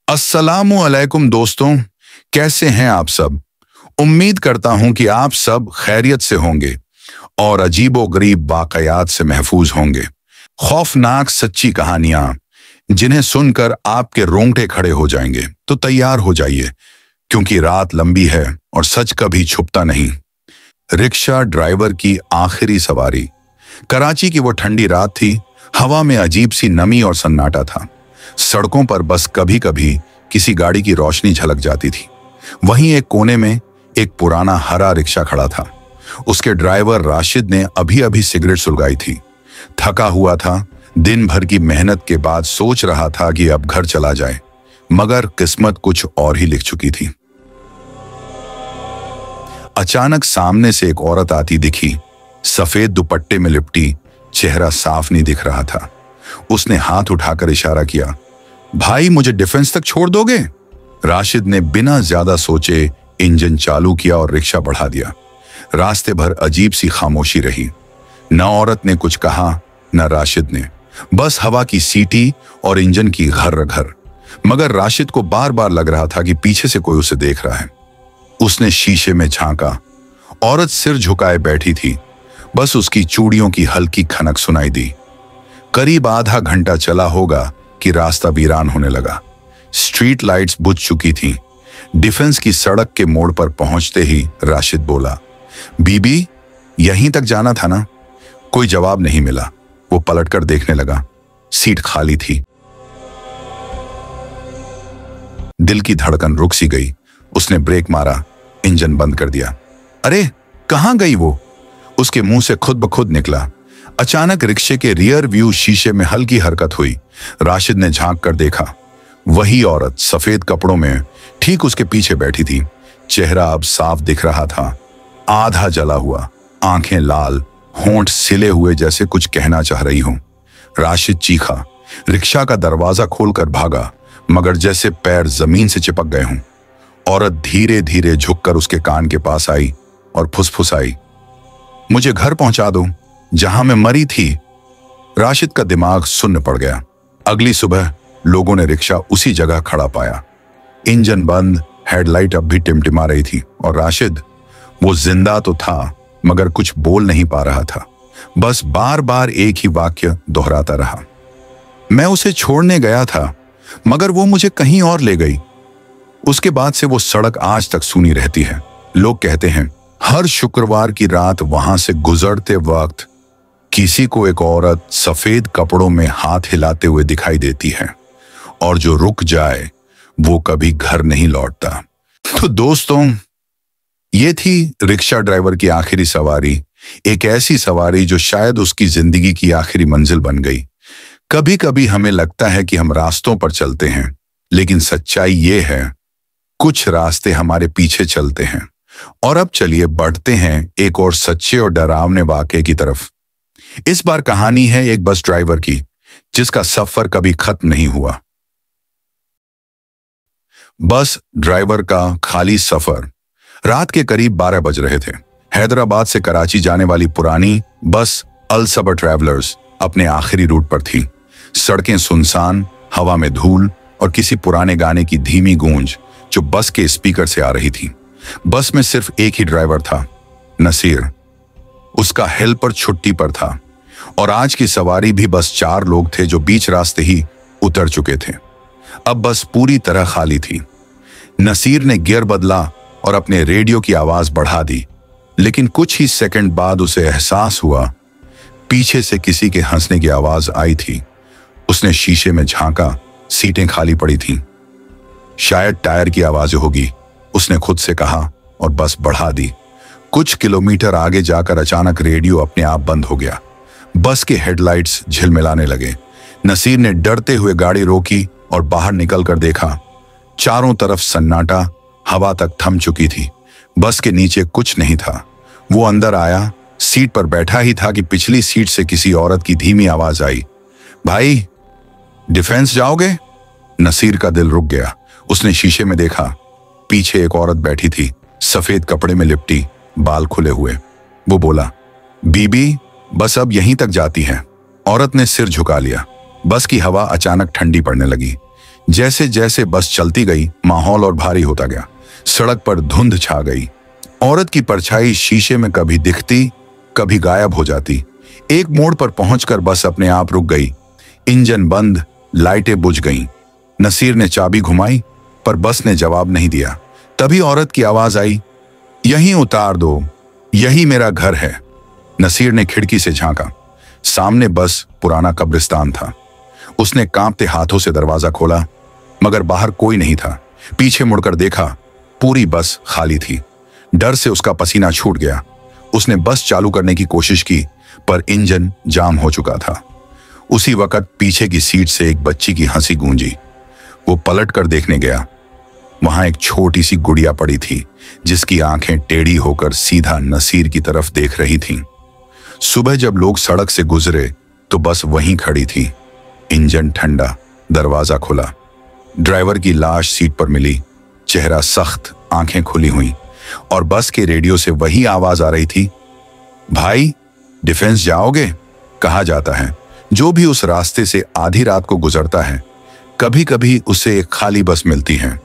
अस्सलामु अलैकुम दोस्तों, कैसे हैं आप सब। उम्मीद करता हूं कि आप सब खैरियत से होंगे और अजीबो-गरीब वाकयात से महफूज होंगे। खौफनाक सच्ची कहानियां जिन्हें सुनकर आपके रोंगटे खड़े हो जाएंगे, तो तैयार हो जाइए क्योंकि रात लंबी है और सच कभी छुपता नहीं। रिक्शा ड्राइवर की आखिरी सवारी। कराची की वो ठंडी रात थी। हवा में अजीब सी नमी और सन्नाटा था। सड़कों पर बस कभी कभी किसी गाड़ी की रोशनी झलक जाती थी। वहीं एक कोने में एक पुराना हरा रिक्शा खड़ा था। उसके ड्राइवर राशिद ने अभी अभी सिगरेट सुलगाई थी। थका हुआ था, दिन भर की मेहनत के बाद सोच रहा था कि अब घर चला जाए, मगर किस्मत कुछ और ही लिख चुकी थी। अचानक सामने से एक औरत आती दिखी। सफेद दुपट्टे में लिपटी, चेहरा साफ नहीं दिख रहा था। उसने हाथ उठाकर इशारा किया, भाई मुझे डिफेंस तक छोड़ दोगे? राशिद ने बिना ज्यादा सोचे इंजन चालू किया और रिक्शा बढ़ा दिया। रास्ते भर अजीब सी खामोशी रही। न औरत ने कुछ कहा, न राशिद ने। बस हवा की सीटी और इंजन की घर घर। मगर राशिद को बार बार लग रहा था कि पीछे से कोई उसे देख रहा है। उसने शीशे में झांका। औरत सिर झुकाए बैठी थी। बस उसकी चूड़ियों की हल्की खनक सुनाई दी। करीब आधा घंटा चला होगा कि रास्ता वीरान होने लगा। स्ट्रीट लाइट्स बुझ चुकी थीं। डिफेंस की सड़क के मोड़ पर पहुंचते ही राशिद बोला, बीबी यहीं तक जाना था ना? कोई जवाब नहीं मिला। वो पलटकर देखने लगा। सीट खाली थी। दिल की धड़कन रुक सी गई। उसने ब्रेक मारा, इंजन बंद कर दिया। अरे कहां गई वो? उसके मुंह से खुद ब खुद निकला। अचानक रिक्शे के रियर व्यू शीशे में हल्की हरकत हुई। राशिद ने झांक कर देखा। वही औरत सफेद कपड़ों में ठीक उसके पीछे बैठी थी। चेहरा अब साफ दिख रहा था, आधा जला हुआ, आंखें लाल, होंठ सिले हुए जैसे कुछ कहना चाह रही हो। राशिद चीखा। रिक्शा का दरवाजा खोलकर भागा, मगर जैसे पैर जमीन से चिपक गए हों। औरत धीरे धीरे झुककर उसके कान के पास आई और फुसफुसाई, मुझे घर पहुंचा दो जहां मैं मरी थी। राशिद का दिमाग सुन्न पड़ गया। अगली सुबह लोगों ने रिक्शा उसी जगह खड़ा पाया। इंजन बंद, हेडलाइट अब भी टिमटिमा रही थी और राशिद, वो जिंदा तो था मगर कुछ बोल नहीं पा रहा था। बस बार बार एक ही वाक्य दोहराता रहा, मैं उसे छोड़ने गया था मगर वो मुझे कहीं और ले गई। उसके बाद से वो सड़क आज तक सूनी रहती है। लोग कहते हैं हर शुक्रवार की रात वहां से गुजरते वक्त किसी को एक औरत सफेद कपड़ों में हाथ हिलाते हुए दिखाई देती है और जो रुक जाए वो कभी घर नहीं लौटता। तो दोस्तों, ये थी रिक्शा ड्राइवर की आखिरी सवारी। एक ऐसी सवारी जो शायद उसकी जिंदगी की आखिरी मंजिल बन गई। कभी कभी हमें लगता है कि हम रास्तों पर चलते हैं, लेकिन सच्चाई ये है कुछ रास्ते हमारे पीछे चलते हैं। और अब चलिए बढ़ते हैं एक और सच्चे और डरावने वाकये की तरफ। इस बार कहानी है एक बस ड्राइवर की जिसका सफर कभी खत्म नहीं हुआ। बस ड्राइवर का खाली सफर। रात के करीब 12 बज रहे थे। हैदराबाद से कराची जाने वाली पुरानी बस अल सबर ट्रैवलर्स अपने आखिरी रूट पर थी। सड़कें सुनसान, हवा में धूल और किसी पुराने गाने की धीमी गूंज जो बस के स्पीकर से आ रही थी। बस में सिर्फ एक ही ड्राइवर था, नसीर। उसका हेल्पर छुट्टी पर था और आज की सवारी भी बस 4 लोग थे जो बीच रास्ते ही उतर चुके थे। अब बस पूरी तरह खाली थी। नसीर ने गियर बदला और अपने रेडियो की आवाज बढ़ा दी, लेकिन कुछ ही सेकंड बाद उसे एहसास हुआ पीछे से किसी के हंसने की आवाज आई थी। उसने शीशे में झांका, सीटें खाली पड़ी थीं। शायद टायर की आवाज होगी, उसने खुद से कहा और बस बढ़ा दी। कुछ किलोमीटर आगे जाकर अचानक रेडियो अपने आप बंद हो गया। बस के हेडलाइट्स झिलमिलाने लगे। नसीर ने डरते हुए गाड़ी रोकी और बाहर निकलकर देखा। चारों तरफ सन्नाटा, हवा तक थम चुकी थी। बस के नीचे कुछ नहीं था। वो अंदर आया, सीट पर बैठा ही था कि पिछली सीट से किसी औरत की धीमी आवाज आई, भाई डिफेंस जाओगे? नसीर का दिल रुक गया। उसने शीशे में देखा, पीछे एक औरत बैठी थी, सफेद कपड़े में लिपटी, बाल खुले हुए। वो बोला, बीबी, बस अब यहीं तक जाती है। औरत ने सिर झुका लिया। बस की हवा अचानक ठंडी पड़ने लगी। जैसे जैसे बस चलती गई, माहौल और भारी होता गया। सड़क पर धुंध छा गई। औरत की परछाई शीशे में कभी दिखती, कभी गायब हो जाती। एक मोड़ पर पहुंचकर बस अपने आप रुक गई। इंजन बंद, लाइटें बुझ गईं। नसीर ने चाबी घुमाई, पर बस ने जवाब नहीं दिया। तभी औरत की आवाज आई, यहीं उतार दो, यही मेरा घर है। नसीर ने खिड़की से झांका। सामने बस पुराना कब्रिस्तान था। उसने कांपते हाथों से दरवाजा खोला, मगर बाहर कोई नहीं था। पीछे मुड़कर देखा, पूरी बस खाली थी। डर से उसका पसीना छूट गया। उसने बस चालू करने की कोशिश की, पर इंजन जाम हो चुका था। उसी वक्त पीछे की सीट से एक बच्ची की हंसी गूंजी। वो पलट कर देखने गया। वहां एक छोटी सी गुड़िया पड़ी थी, जिसकी आंखें टेढ़ी होकर सीधा नसीर की तरफ देख रही थीं। सुबह जब लोग सड़क से गुजरे तो बस वहीं खड़ी थी। इंजन ठंडा, दरवाजा खुला। ड्राइवर की लाश सीट पर मिली, चेहरा सख्त, आंखें खुली हुई, और बस के रेडियो से वही आवाज आ रही थी, भाई डिफेंस जाओगे? कहा जाता है जो भी उस रास्ते से आधी रात को गुजरता है, कभी कभी उसे एक खाली बस मिलती है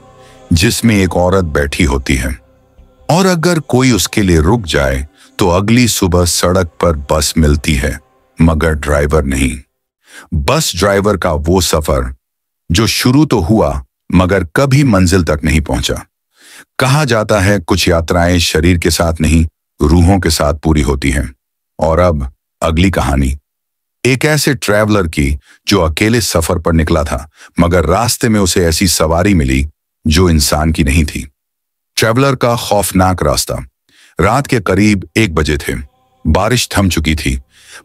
जिसमें एक औरत बैठी होती है, और अगर कोई उसके लिए रुक जाए तो अगली सुबह सड़क पर बस मिलती है, मगर ड्राइवर नहीं। बस ड्राइवर का वो सफर जो शुरू तो हुआ मगर कभी मंजिल तक नहीं पहुंचा। कहा जाता है कुछ यात्राएं शरीर के साथ नहीं, रूहों के साथ पूरी होती हैं। और अब अगली कहानी एक ऐसे ट्रैवलर की जो अकेले सफर पर निकला था, मगर रास्ते में उसे ऐसी सवारी मिली जो इंसान की नहीं थी। ट्रैवलर का खौफनाक रास्ता। रात के करीब 1 बजे थे। बारिश थम चुकी थी,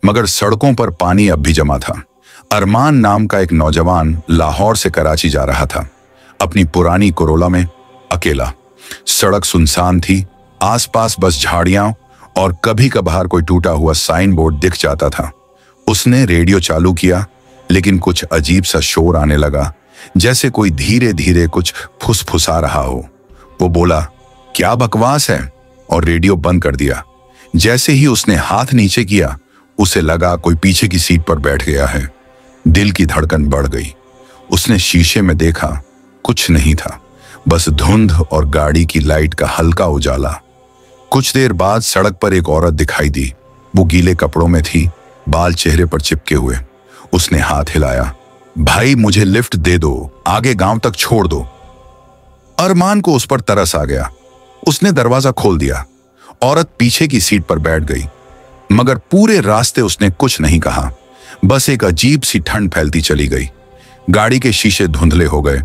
मगर सड़कों पर पानी अब भी जमा था। अरमान नाम का एक नौजवान लाहौर से कराची जा रहा था, अपनी पुरानी कोरोला में, अकेला। सड़क सुनसान थी, आसपास बस झाड़ियां और कभी कभार कोई टूटा हुआ साइन बोर्ड दिख जाता था। उसने रेडियो चालू किया, लेकिन कुछ अजीब सा शोर आने लगा, जैसे कोई धीरे धीरे कुछ फुसफुसा रहा हो। वो बोला, क्या बकवास है, और रेडियो बंद कर दिया। जैसे ही उसने हाथ नीचे किया, उसे लगा कोई पीछे की सीट पर बैठ गया है। दिल की धड़कन बढ़ गई। उसने शीशे में देखा, कुछ नहीं था, बस धुंध और गाड़ी की लाइट का हल्का उजाला। कुछ देर बाद सड़क पर एक औरत दिखाई दी। वो गीले कपड़ों में थी, बाल चेहरे पर चिपके हुए। उसने हाथ हिलाया, भाई मुझे लिफ्ट दे दो, आगे गांव तक छोड़ दो। अरमान को उस पर तरस आ गया। उसने दरवाजा खोल दिया। औरत पीछे की सीट पर बैठ गई, मगर पूरे रास्ते उसने कुछ नहीं कहा। बस एक अजीब सी ठंड फैलती चली गई। गाड़ी के शीशे धुंधले हो गए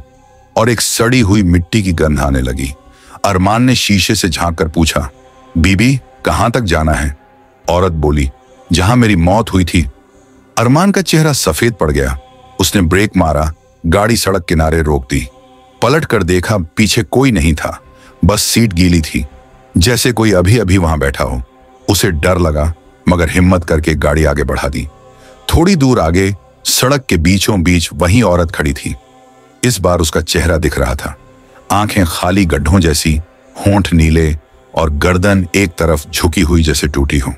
और एक सड़ी हुई मिट्टी की गंध आने लगी। अरमान ने शीशे से झांक कर पूछा, बीबी कहां तक जाना है? औरत बोली, जहां मेरी मौत हुई थी। अरमान का चेहरा सफेद पड़ गया। उसने ब्रेक मारा, गाड़ी सड़क किनारे रोक दी। पलट कर देखा, पीछे कोई नहीं था, बस सीट गीली थी, जैसे कोई अभी अभी वहां बैठा हो। उसे डर लगा, मगर हिम्मत करके गाड़ी आगे बढ़ा दी। थोड़ी दूर आगे सड़क के बीचों बीच वही औरत खड़ी थी। इस बार उसका चेहरा दिख रहा था, आंखें खाली गड्ढों जैसी, होंठ नीले और गर्दन एक तरफ झुकी हुई जैसे टूटी हो।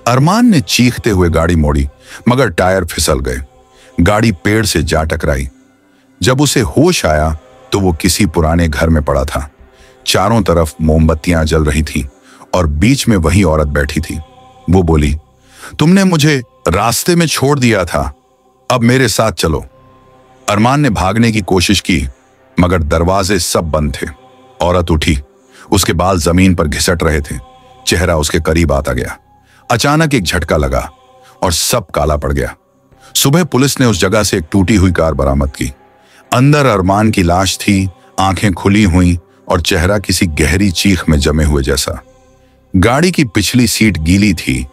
अरमान ने चीखते हुए गाड़ी मोड़ी, मगर टायर फिसल गए। गाड़ी पेड़ से जा टकराई। जब उसे होश आया तो वो किसी पुराने घर में पड़ा था। चारों तरफ मोमबत्तियां जल रही थीं और बीच में वही औरत बैठी थी। वो बोली, तुमने मुझे रास्ते में छोड़ दिया था, अब मेरे साथ चलो। अरमान ने भागने की कोशिश की, मगर दरवाजे सब बंद थे। औरत उठी, उसके बाल जमीन पर घिसट रहे थे। चेहरा उसके करीब आता गया। अचानक एक झटका लगा और सब काला पड़ गया। सुबह पुलिस ने उस जगह से एक टूटी हुई कार बरामद की। अंदर अरमान की लाश थी, आंखें खुली हुई और चेहरा किसी गहरी चीख में जमे हुए जैसा। गाड़ी की पिछली सीट गीली थी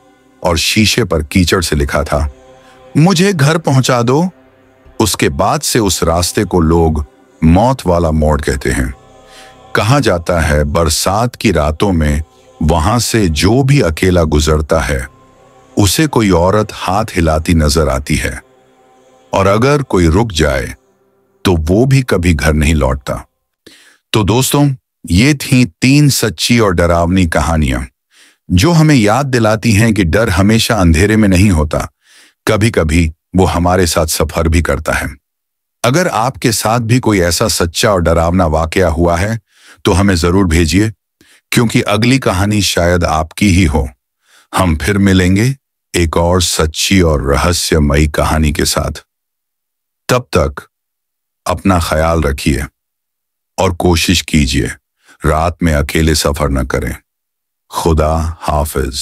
और शीशे पर कीचड़ से लिखा था, मुझे घर पहुंचा दो। उसके बाद से उस रास्ते को लोग मौत वाला मोड़ कहते हैं। कहा जाता है बरसात की रातों में वहां से जो भी अकेला गुजरता है, उसे कोई औरत हाथ हिलाती नजर आती है, और अगर कोई रुक जाए तो वो भी कभी घर नहीं लौटता। तो दोस्तों, ये थी 3 सच्ची और डरावनी कहानियां जो हमें याद दिलाती हैं कि डर हमेशा अंधेरे में नहीं होता, कभी कभी वो हमारे साथ सफर भी करता है। अगर आपके साथ भी कोई ऐसा सच्चा और डरावना वाकया हुआ है तो हमें जरूर भेजिए, क्योंकि अगली कहानी शायद आपकी ही हो। हम फिर मिलेंगे एक और सच्ची और रहस्यमयी कहानी के साथ। तब तक अपना ख्याल रखिए और कोशिश कीजिए रात में अकेले सफर न करें। खुदा हाफिज।